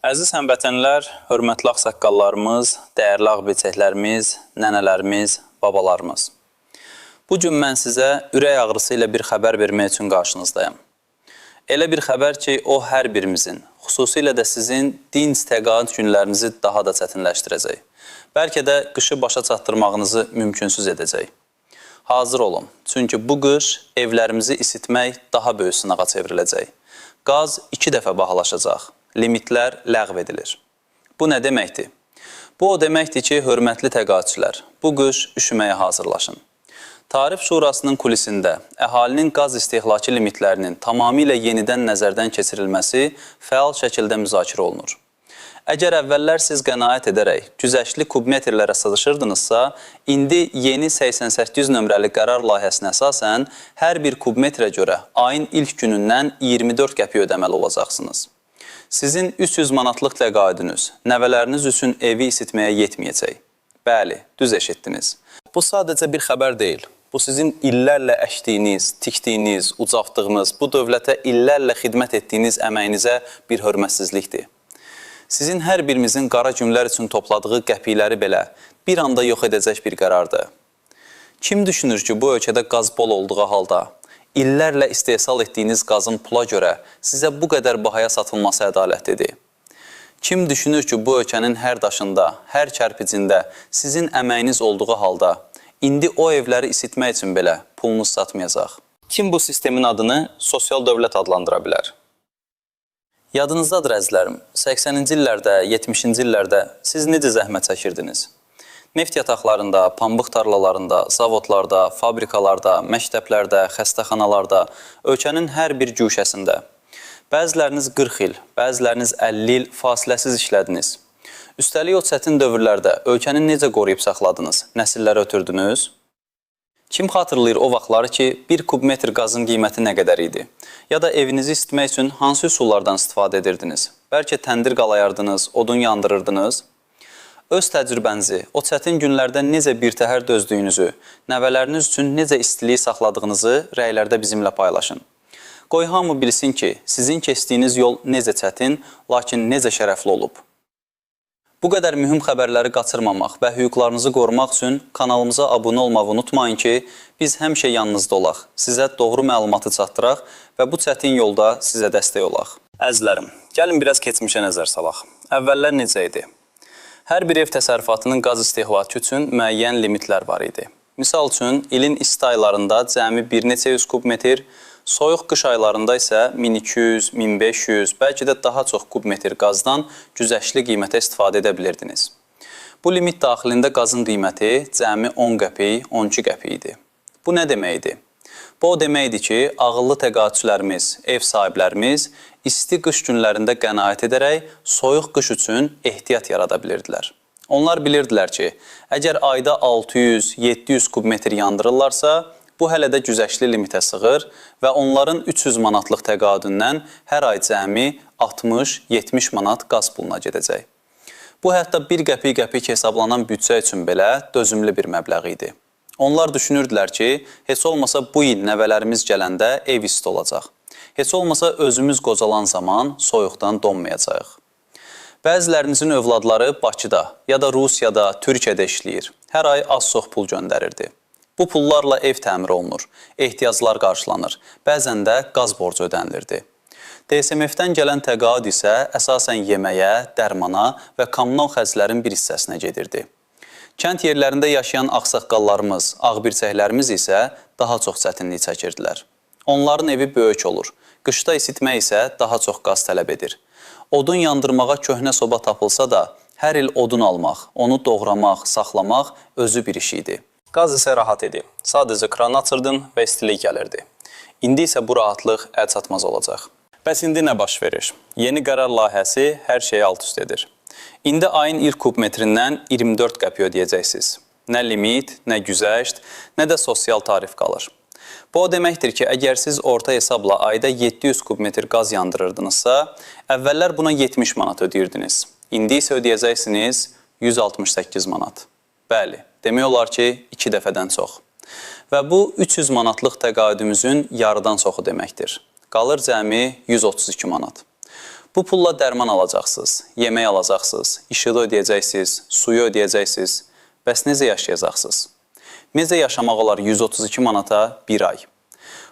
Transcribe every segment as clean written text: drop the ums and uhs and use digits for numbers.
Əziz həmvətənlər, hörmətli ağsaqqallarımız, dəyərli ağbirçəklərimiz, nənələrimiz, babalarımız. Bu gün mən sizə ürək ağrısı ilə bir xəbər vermək üçün qarşınızdayım. Elə bir xəbər ki, o hər birimizin, xüsusilə də sizin dinc təqaüd günlərinizi daha da çətinləşdirəcək. Bəlkə də qışı başa çatdırmağınızı mümkünsüz edəcək. Hazır olun, çünki bu qış evlərimizi isitmək daha böyük sınağa çevriləcək. Qaz 2 dəfə bahalaşacaq. Limitlər ləğv edilir. Bu nə deməkdir? Bu o deməkdir ki, hörmətli təqaüdçülər, bu qış üşüməyə hazırlaşın. Tarif Şurasının kulisində əhalinin qaz istehlakı limitlərinin tamamilə yenidən nəzərdən keçirilməsi fəal şəkildə müzakirə olunur. Əgər əvvəllər siz qənaət edərək güzəştli kubmetrlərə sığışırdınızsa, indi yeni 88 nömrəli qərar layihəsinə əsasən hər bir kubmetrə görə ayın ilk günündən 24 qəpik ödəməli olacaqsınız. Sizin 300 manatlıq təqaüdünüz nəvələriniz üçün evi isitməyə yetməyəcək. Bəli, düz eşitdiniz. Bu sadəcə bir xəbər deyil. Bu sizin illərlə əkdiyiniz, tikdiyiniz, ucaltdığınız, bu dövlətə illərlə xidmət etdiyiniz əməyinizə bir hörmətsizlikdir. Sizin hər birimizin qara günlər üçün topladığı qəpikləri belə bir anda yox edəcək bir qərardır. Kim düşünür ki, bu ölkədə qaz bol olduğu halda, illərlə istehsal etdiyiniz qazın pula görə sizə bu qədər bahaya satılması ədalətlidir? Kim düşünür ki, bu ölkənin hər daşında, hər kərpicində sizin əməyiniz olduğu halda, indi o evləri isitmək üçün belə pulunuz satmayacaq? Kim bu sistemin adını sosial dövlət adlandıra bilər? Yadınızdadır əzizlərim, 80-ci illərdə, 70-ci illərdə siz necə zəhmət çəkirdiniz? Neft yataqlarında, pambıq tarlalarında, zavodlarda, fabrikalarda, məktəblərdə, xəstəxanalarda, ölkənin hər bir güşəsində. Bəziləriniz 40 il, bəziləriniz 50 il fasiləsiz işlədiniz. Üstəlik o çətin dövrlərdə ölkəni necə qoruyub saxladınız, nəsilləri ötürdünüz? Kim xatırlayır o vaxtları ki, bir kubmetr qazın qiyməti nə qədər idi? Ya da evinizi isitmək üçün hansı üsullardan istifadə edirdiniz? Bəlkə təndir qalayardınız, odun yandırırdınız? Öz təcrübənizi, o çətin günlərdə necə birtəhər dözdüyünüzü, nəvələriniz üçün necə istiliyi saxladığınızı rəylərdə bizimlə paylaşın. Qoy hamı bilsin ki, sizin keçdiyiniz yol necə çətin, lakin necə şərəfli olub. Bu qədər mühüm xəbərləri qaçırmamaq və hüquqlarınızı qorumaq üçün kanalımıza abunə olmağı unutmayın ki, biz həmişə yanınızda olaq, sizə doğru məlumatı çatdıraq və bu çətin yolda sizə dəstək olaq. Əzizlərim, gəlin biraz keçmişə nəzər salaq. Əvvəllər necə idi? Hər bir ev təsərrüfatının qaz istehlakı üçün müəyyən limitlər var idi. Misal üçün, ilin isti aylarında cəmi bir neçə 100 kubmetr, soyuq qış aylarında isə 1200, 1500, bəlkə də daha çox kubmetr qazdan güzəştli qiymətə istifadə edə bilirdiniz. Bu limit daxilində qazın qiyməti cəmi 10 qəpik, 12 qəpik idi. Bu nə deməkdir? Bu o deməkdir ki, ağıllı təqaüdçülərimiz, ev sahiblərimiz isti qış günlərində qənaət edərək soyuq qış üçün ehtiyat yarada bilirdilər. Onlar bilirdilər ki, əgər ayda 600-700 kubmetr yandırırlarsa, bu hələ də güzəşli limitə sığır və onların 300 manatlıq təqaüdündən hər ay cəmi 60-70 manat qaz puluna gedəcək. Bu hətta 1 qəpik hesablanan büdcə üçün belə dözümlü bir məbləğ idi. Onlar düşünürdülər ki, heç olmasa bu il nəvələrimiz gələndə ev isti olacaq. Heç olmasa özümüz qocalan zaman soyuqdan donmayacaq. Bəzilərinizin övladları Bakıda ya da Rusiyada, Türkiyədə işləyir. Hər ay az-çox pul göndərirdi. Bu pullarla ev təmir olunur, ehtiyaclar qarşılanır, bəzən də qaz borcu ödənilirdi. DSMF-dən gələn təqaüd isə əsasən yeməyə, dərmana və kommunal xərclərin bir hissəsinə gedirdi. Kənd yerlərində yaşayan ağsaqqallarımız, ağbirçəklərimiz isə daha çox çətinlik çəkirdilər. Onların evi böyük olur, qışda isitmək isə daha çox qaz tələb edir. Odun yandırmağa köhnə soba tapılsa da, hər il odun almaq, onu doğramaq, saxlamaq özü bir iş idi. Qaz isə rahat idi. Sadəcə kranı açırdın və istilik gəlirdi. İndi isə bu rahatlıq əlçatmaz olacaq. Bəs indi nə baş verir? Yeni qərar layihəsi hər şeyi alt-üst edir. İndi ayın ilk kubmetrindən 24 qəpik ödəyəcəksiniz. Nə limit, nə güzəşt, nə də sosial tarif qalır. Bu o deməkdir ki, əgər siz orta hesabla ayda 700 kubmetr qaz yandırırdınızsa, əvvəllər buna 70 manat ödeyirdiniz. İndi isə ödəyəcəksiniz 168 manat. Bəli, demək olar ki, 2 dəfədən çox. Və bu 300 manatlıq təqaüdümüzün yarıdan çoxu deməkdir. Qalır cəmi 132 manat. Bu pulla dərman alacaqsınız, yemək alacaqsınız, işığı ödəyəcəksiniz, suyu ödəyəcəksiniz. Bəs necə yaşayacaqsınız? Necə yaşamaq olar 132 manata bir ay?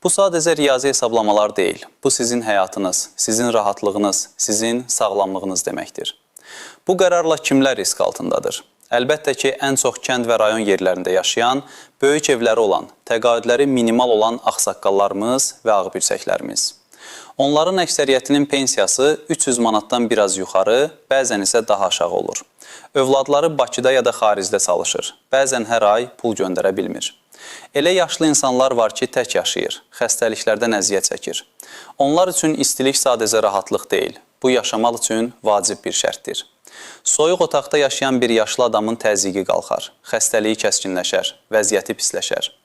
Bu sadəcə riyazi hesablamalar deyil. Bu sizin həyatınız, sizin rahatlığınız, sizin sağlamlığınız deməkdir. Bu qərarla kimlər risk altındadır? Əlbəttə ki, ən çox kənd və rayon yerlərində yaşayan, böyük evləri olan, təqaüdləri minimal olan ağsaqqallarımız və ağbirçəklərimiz. Onların əksəriyyətinin pensiyası 300 manatdan biraz yuxarı, bəzən isə daha aşağı olur. Övladları Bakıda ya da xaricdə çalışır, bəzən hər ay pul göndərə bilmir. Elə yaşlı insanlar var ki, tək yaşayır, xəstəliklərdən əziyyət çəkir. Onlar üçün istilik sadəcə rahatlıq deyil, bu yaşamaq üçün vacib bir şərtdir. Soyuq otaqda yaşayan bir yaşlı adamın təzyiqi qalxar, xəstəliyi kəskinləşər, vəziyyəti pisləşər.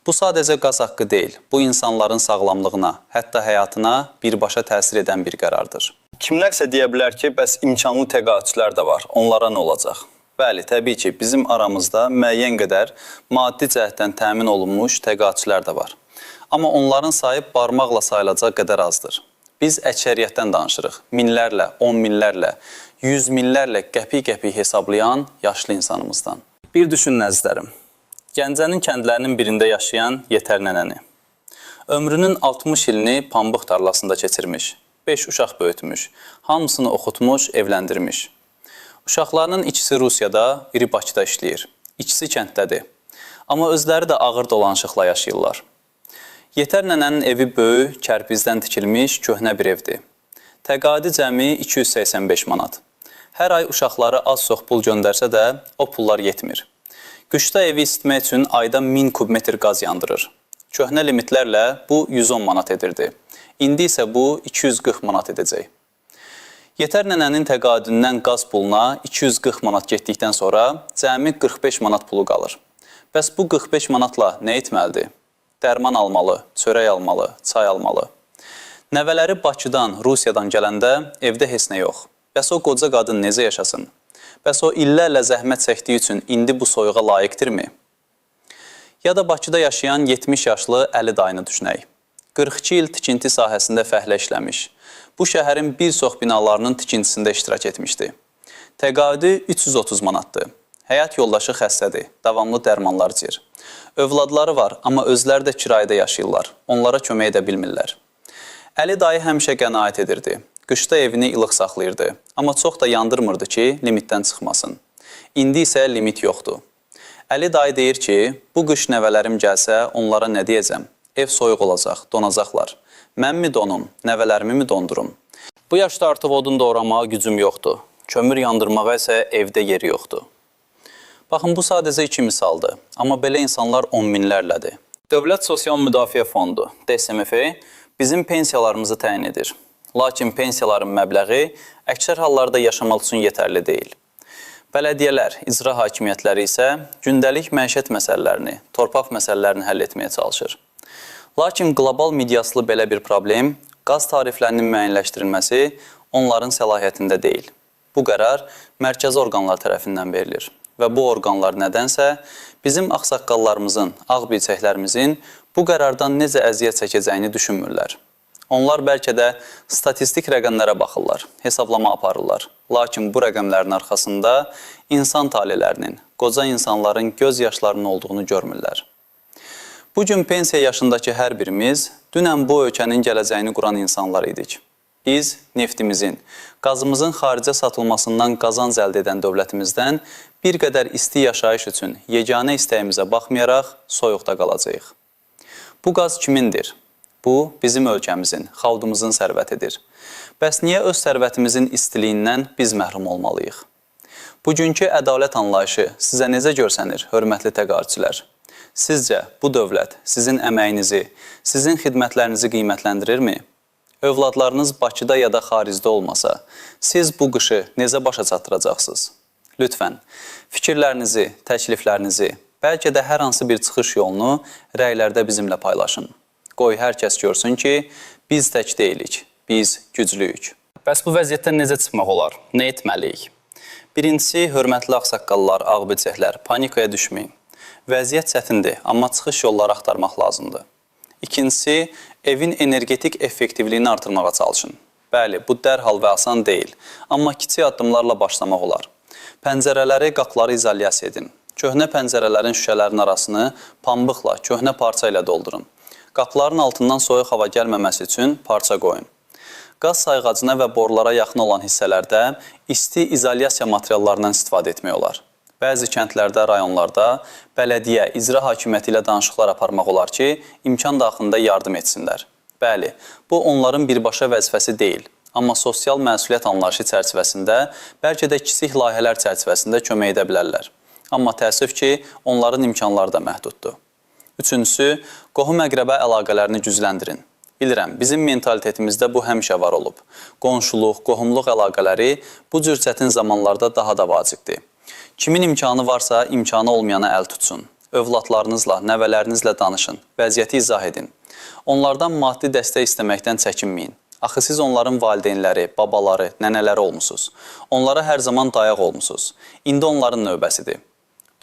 Bu sadəcə qaz haqqı deyil, bu insanların sağlamlığına, hətta həyatına birbaşa təsir edən bir qərardır. Kimlərsə deyə bilər ki, bəs imkanlı təqaüdçülər də var, onlara nə olacaq? Bəli, təbii ki, bizim aramızda müəyyən qədər maddi cəhətdən təmin olunmuş təqaüdçülər də var. Amma onların sayı barmaqla sayılacaq qədər azdır. Biz əksəriyyətdən danışırıq, minlərlə, 10 minlərlə, 100 minlərlə qəpik-qəpik hesablayan yaşlı insanımızdan. Bir düşünün əzizlərim, Gəncənin kəndlərinin birində yaşayan Yetər nənəni. Ömrünün 60 ilini pambıq tarlasında keçirmiş, 5 uşaq böyütmüş, hamısını oxutmuş, evləndirmiş. Uşaqlarının ikisi Rusiyada, biri Bakıda işləyir, ikisi kənddədir. Amma özləri də ağır dolanışıqla yaşayırlar. Yetər nənənin evi böyük, kərpizdən tikilmiş, köhnə bir evdir. Təqaüdü cəmi 285 manat. Hər ay uşaqları az-çox pul göndərsə də, o pullar yetmir. Qışda evi isitmək üçün ayda 1000 kubmetr qaz yandırır. Köhnə limitlərlə bu 110 manat edirdi. İndi isə bu 240 manat edəcək. Yetər nənənin təqaüdündən qaz puluna 240 manat getdikdən sonra cəmi 45 manat pulu qalır. Bəs bu 45 manatla nə etməlidir? Dərman almalı, çörək almalı, çay almalı. Nəvələri Bakıdan, Rusiyadan gələndə evdə heç nə yox. Bəs o qoca qadın necə yaşasın? Bəs o illərlə zəhmət çəkdiyi üçün indi bu soyuğa layiqdirmi? Ya da Bakıda yaşayan 70 yaşlı Əli dayını düşünək. 42 il tikinti sahəsində fəhlə işləmiş. Bu şəhərin bir çox binalarının tikintisində iştirak etmişdi. Təqaüdü 330 manatdır. Həyat yoldaşı xəstədir, davamlı dərmanlar içir. Övladları var, amma özləri də kirayədə yaşayırlar. Onlara kömək edə bilmirlər. Əli dayı həmişə qənaət edirdi. Qışda evini ilıq saxlayırdı. Amma çox da yandırmırdı ki, limitdən çıxmasın. İndi isə limit yoxdur. Əli dayı deyir ki, bu qış nəvələrim gəlsə, onlara nə deyəcəm? Ev soyuq olacaq, donacaqlar. Mən mi donum, nəvələrimi mi dondurum? Bu yaşda artıq odun doğramağa gücüm yoxdur. Kömür yandırmağa isə evdə yeri yoxdur. Baxın, bu sadəcə 2 misaldır, amma belə insanlar 10 minlərlədir. Dövlət Sosial Müdafiə Fondu, DSMF, bizim pensiyalarımızı təyin edir. Lakin pensiyaların məbləği əksər hallarda yaşamaq üçün yetərli deyil. Bələdiyyələr, icra hakimiyyətləri isə gündəlik məişət məsələlərini, torpaq məsələlərini həll etməyə çalışır. Lakin qlobal miqyaslı belə bir problem, qaz tariflərinin müəyyənləşdirilməsi onların səlahiyyətində deyil. Bu qərar mərkəzi orqanlar tərəfindən verilir. Və bu orqanlar nədənsə bizim ağsaqqallarımızın, ağbirçəklərimizin bu qərardan necə əziyyət çəkəcəyini düşünmürlər. Onlar bəlkə də statistik rəqəmlərə baxırlar, hesablama aparırlar. Lakin bu rəqəmlərin arxasında insan talelərinin, qoca insanların göz yaşlarının olduğunu görmürlər. Bugün pensiya yaşındakı hər birimiz dünən bu ölkənin gələcəyini quran insanlar idik. Biz neftimizin, qazımızın xaricə satılmasından qazanc əldə edən dövlətimizdən bir qədər isti yaşayış üçün yeganə istəyimizə baxmayaraq soyuqda qalacağıq. Bu qaz kimindir? Bu, bizim ölkəmizin, xalqımızın sərvətidir. Bəs niyə öz sərvətimizin istiliyindən biz məhrum olmalıyıq? Bugünkü ədalət anlayışı sizə necə görsənir, hörmətli təqaüdçülər? Sizcə bu dövlət sizin əməyinizi, sizin xidmətlərinizi qiymətləndirirmi? Övladlarınız Bakıda ya da xaricdə olmasa, siz bu qışı necə başa çatdıracaqsınız? Lütfən, fikirlərinizi, təkliflərinizi, bəlkə də hər hansı bir çıxış yolunu rəylərdə bizimlə paylaşın. Qoy hər kəs görsün ki, biz tək deyilik, biz güclüyük. Bəs bu vəziyyətdən necə çıxmaq olar? Nə etməliyik? Birincisi, hörmətli ağsaqqallar, ağbirçəklər, panikaya düşməyin. Vəziyyət çətindir, amma çıxış yolları axtarmaq lazımdır. İkincisi, evin energetik effektivliyini artırmağa çalışın. Bəli, bu dərhal və asan deyil, amma kiçik addımlarla başlamaq olar. Pəncərələri, qapıları izolyasiya edin. Köhnə pəncərələrin şüşələrin arasını pambıqla, köhnə parça ilə doldurun. Qapıların altından soyuq hava gəlməməsi üçün parça qoyun. Qaz sayğacına və borulara yaxın olan hissələrdə isti izolyasiya materiallarından istifadə etmək olar. Bəzi kəndlərdə, rayonlarda bələdiyyə, icra hakimiyyəti ilə danışıqlar aparmaq olar ki, imkan daxilində yardım etsinlər. Bəli, bu onların birbaşa vəzifəsi deyil, amma sosial məsuliyyət anlayışı çərçivəsində, bəlkə də kiçik layihələr çərçivəsində kömək edə bilərlər. Amma təəssüf ki, onların imkanları da məhduddur. Üçüncüsü, qohum-əqrəbə əlaqələrini gücləndirin. Bilirəm, bizim mentalitetimizdə bu həmişə var olub. Qonşuluq, qohumluq əlaqələri bu cür çətin zamanlarda daha da vacibdir. Kimin imkanı varsa, imkanı olmayana əl tutsun. Övladlarınızla, nəvələrinizlə danışın, vəziyyəti izah edin. Onlardan maddi dəstək istəməkdən çəkinməyin. Axı siz onların valideynləri, babaları, nənələri olmusunuz. Onlara hər zaman dayaq olmusunuz. İndi onların növbəsidir.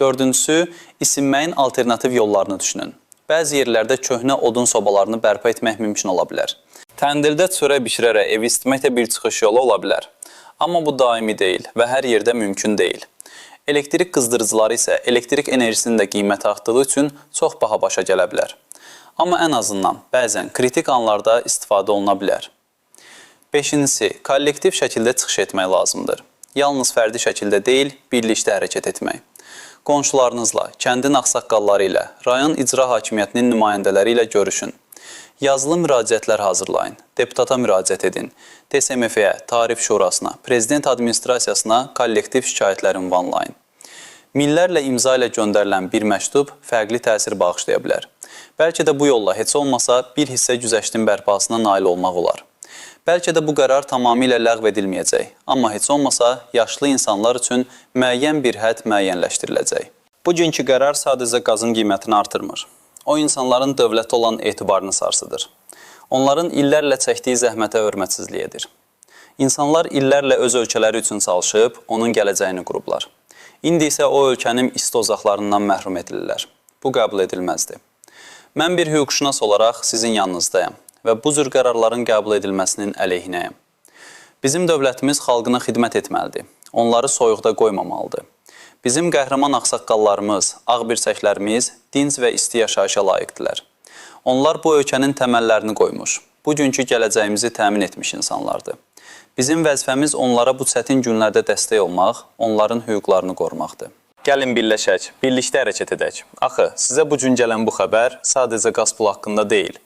Dördüncüsü, isinməyin alternativ yollarını düşünün. Bəzi yerlərdə köhnə odun sobalarını bərpa etmək mümkün ola bilər. Təndirdə çörək bişirərək ev isitmək də bir çıxış yolu ola bilər. Amma bu daimi deyil və hər yerdə mümkün deyil. Elektrik qızdırıcıları isə elektrik enerjisinin də qiyməti artdığı üçün çox baha başa gələ bilər. Amma ən azından bəzən kritik anlarda istifadə oluna bilər. Beşincisi, kollektiv şəkildə çıxış etmək lazımdır. Yalnız fərdi şəkildə deyil, birlikdə hərəkət etmək. Qonşularınızla, kəndin ağsaqqalları ilə, rayon icra hakimiyyətinin nümayəndələri ilə görüşün. Yazılı müraciətlər hazırlayın, deputata müraciət edin, TSMF-yə, Tarif Şurasına, Prezident Administrasiyasına kollektiv şikayətlər ünvanlayın. Millərlə imza ilə göndərilən bir məktub fərqli təsir bağışlaya bilər. Bəlkə də bu yolla heç olmasa bir hissə güzəştin bərpasına nail olmaq olar. Bəlkə də bu qərar tamamilə ləğv edilməyəcək, amma heç olmasa yaşlı insanlar üçün müəyyən bir hədd müəyyənləşdiriləcək. Bugünkü qərar sadəcə qazın qiymətini artırmır. O insanların dövlətə olan etibarını sarsıdır. Onların illərlə çəkdiyi zəhmətə hörmətsizlik edir. İnsanlar illərlə öz ölkələri üçün çalışıb, onun gələcəyini qurublar. İndi isə o ölkənin isti ocaqlarından məhrum edilirlər. Bu qəbul edilməzdir. Mən bir hüquqşünas olaraq sizin yanınızdayım və bu cür qərarların qəbul edilməsinin əleyhinəyəm. Bizim dövlətimiz xalqına xidmət etməlidir. Onları soyuqda qoymamalıdır. Bizim qəhrəman ağsaqqallarımız, ağbirçəklərimiz dinc və isti yaşayışa layiqdilər. Onlar bu ölkənin təməllərini qoymuş, bugünkü gələcəyimizi təmin etmiş insanlardır. Bizim vəzifəmiz onlara bu çətin günlərdə dəstək olmaq, onların hüquqlarını qorumaqdır. Gəlin birləşək, birlikdə hərəkət edək. Axı, sizə bu gün gələn bu xəbər sadəcə qaz pulu haqqında deyil.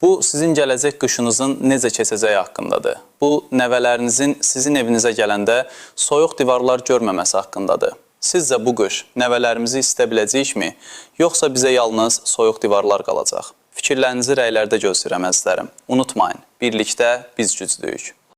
Bu, sizin gələcək qışınızın necə keçəcəyi haqqındadır. Bu, nəvələrinizin sizin evinizə gələndə soyuq divarlar görməməsi haqqındadır. Sizcə bu qış nəvələrimizi istə biləcəyikmi, yoxsa bizə yalnız soyuq divarlar qalacaq? Fikirlərinizi rəylərdə gözləyirəm əzizlərim. Unutmayın, birlikdə biz güclüyük.